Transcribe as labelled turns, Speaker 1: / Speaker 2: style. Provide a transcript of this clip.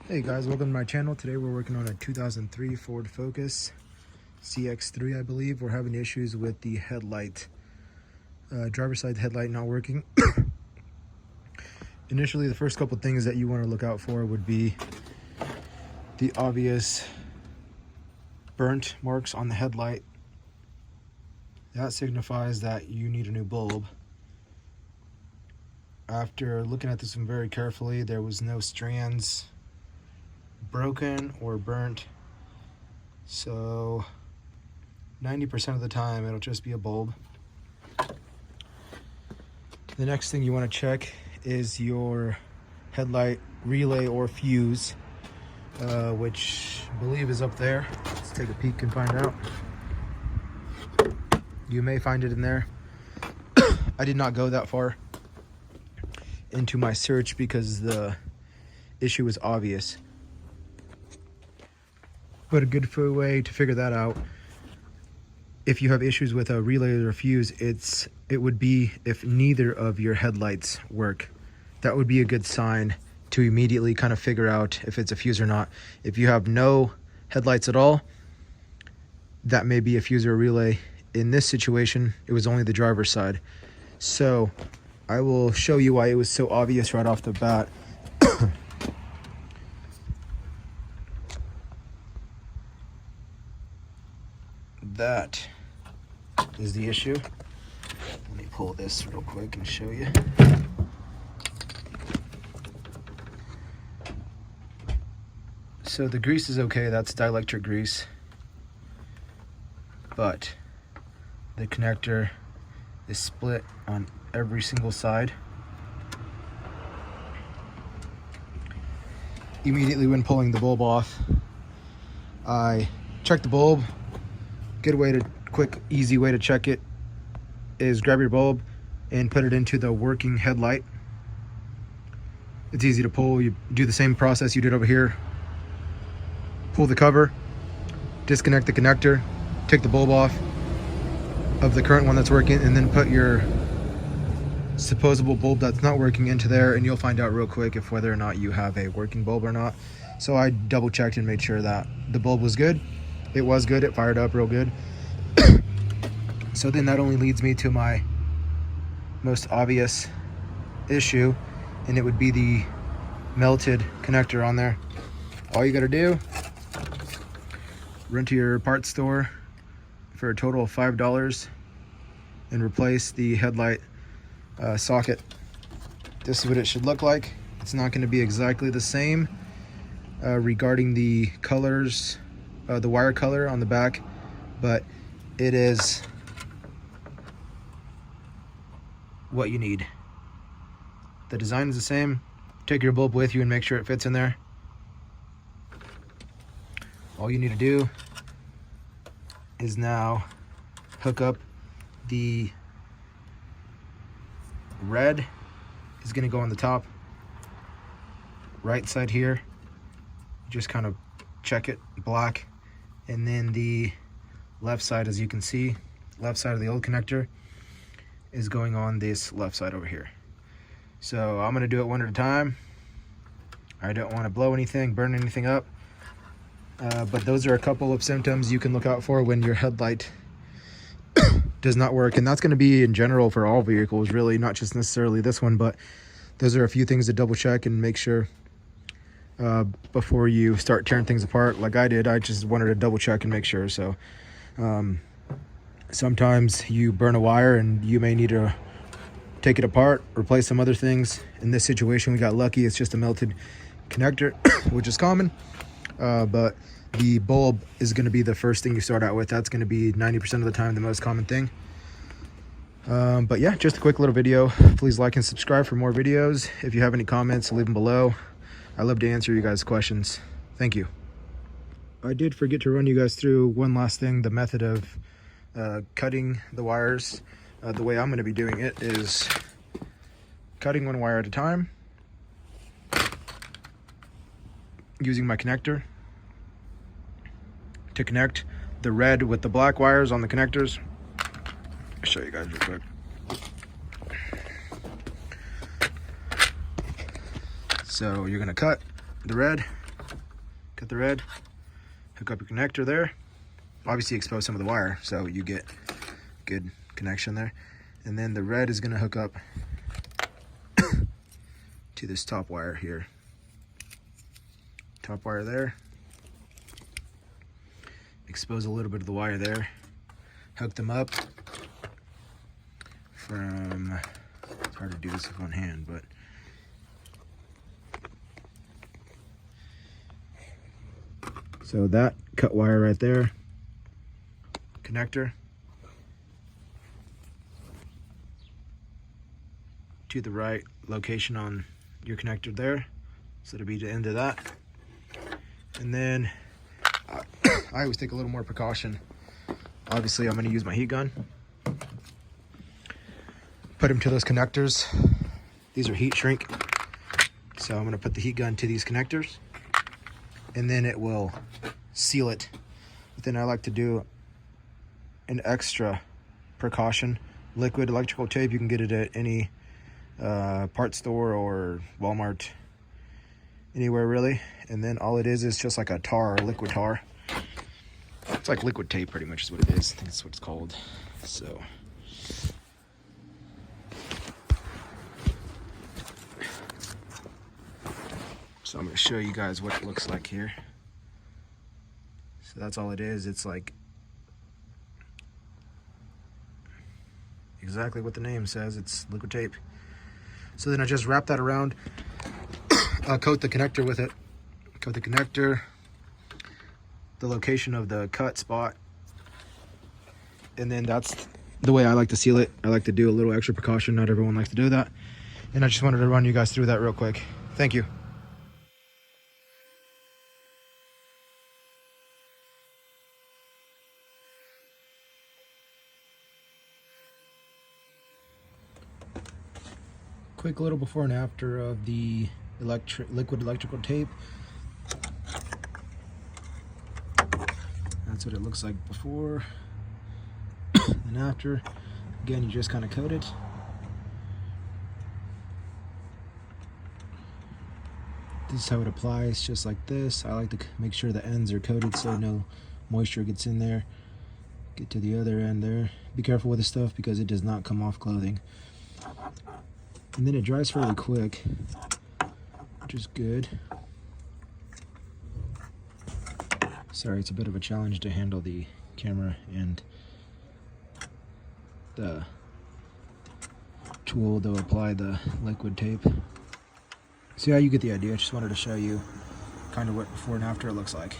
Speaker 1: Hey guys, welcome to my channel. Today we're working on a 2003 Ford Focus CX3, I believe. We're having issues with the headlight, driver's side headlight not working. Initially, the first couple things that you want to look out for would be the obvious burnt marks on the headlight. That signifies that you need a new bulb. After looking at this one very carefully, there was no strands broken or burnt, so 90% of the time it'll just be a bulb. The next thing you want to check is your headlight relay or fuse, which I believe is up there. Let's take a peek and find out. You may find it in there. I did not go that far into my search because the issue was obvious. But a good way to figure that out, if you have issues with a relay or a fuse, it would be if neither of your headlights work. That would be a good sign to immediately kind of figure out if it's a fuse or not. If you have no headlights at all, that may be a fuse or a relay. In this situation, it was only the driver's side. So I will show you why it was so obvious right off the bat. That is the issue. Let me pull this real quick and show you. So the grease is okay, that's dielectric grease, but the connector is split on every single side. Immediately when pulling the bulb off, I checked the bulb. Quick, easy way to check it is grab your bulb and put it into the working headlight. It's easy to pull. You do the same process you did over here. Pull the cover, disconnect the connector, take the bulb off of the current one that's working, and then put your supposable bulb that's not working into there, and you'll find out real quick if whether or not you have a working bulb or not. So I double checked and made sure that the bulb was good. It was good, it fired up real good. So then that only leads me to my most obvious issue, and it would be the melted connector on there. All you gotta do, run to your parts store for a total of $5 and replace the headlight socket. This is what it should look like. It's not gonna be exactly the same regarding the colors, the wire color on the back, but it is what you need. The design is the same. Take your bulb with you and make sure it fits in there. All you need to do is now hook up the red is going to go on the top right side here. Just kind of check it, black. And then the left side, as you can see, left side of the old connector is going on this left side over here. So I'm gonna do it one at a time. I don't want to blow anything, burn anything up, but those are a couple of symptoms you can look out for when your headlight does not work. And that's going to be in general for all vehicles, really, not just necessarily this one, but those are a few things to double check and make sure before you start tearing things apart like I did. I just wanted to double check and make sure. So sometimes you burn a wire and you may need to take it apart, replace some other things. In this situation, we got lucky. It's just a melted connector, which is common, but the bulb is going to be the first thing you start out with. That's going to be 90% of the time the most common thing. But yeah, just a quick little video. Please like and subscribe for more videos. If you have any comments, leave them below. I love to answer you guys' questions. Thank you. I did forget to run you guys through one last thing, the method of cutting the wires. The way I'm going to be doing it is cutting one wire at a time, using my connector to connect the red with the black wires on the connectors. I'll show you guys real quick. So you're gonna cut the red cut the red, hook up your connector there. Obviously expose some of the wire so you get good connection there. And then the red is gonna hook up to this top wire here. Top wire there. Expose a little bit of the wire there. Hook them up from, it's hard to do this with one hand, but so that cut wire right there, connector to the right location on your connector there. So it'll be the end of that. And then I always take a little more precaution. Obviously, I'm going to use my heat gun. Put them to those connectors. These are heat shrink. So I'm going to put the heat gun to these connectors. And then it will seal it. But then I like to do an extra precaution. Liquid electrical tape. You can get it at any part store or Walmart. Anywhere really. And then all it is just like a tar, liquid tar. It's like liquid tape pretty much is what it is. I think that's what it's called. So I'm going to show you guys what it looks like here. So that's all it is. It's like exactly what the name says. It's liquid tape. So then I just wrap that around. I'll coat the connector with it. Coat the connector, the location of the cut spot, and then that's the way I like to seal it. I like to do a little extra precaution. Not everyone likes to do that. And I just wanted to run you guys through that real quick. Thank you. Quick little before and after of the liquid electrical tape. That's what it looks like before and after. Again, you just kind of coat it. This is how it applies, just like this. I like to make sure the ends are coated so no moisture gets in there. Get to the other end there. Be careful with this stuff because it does not come off clothing. And then it dries fairly quick, which is good. Sorry, it's a bit of a challenge to handle the camera and the tool to apply the liquid tape. So yeah, you get the idea. I just wanted to show you kind of what before and after it looks like.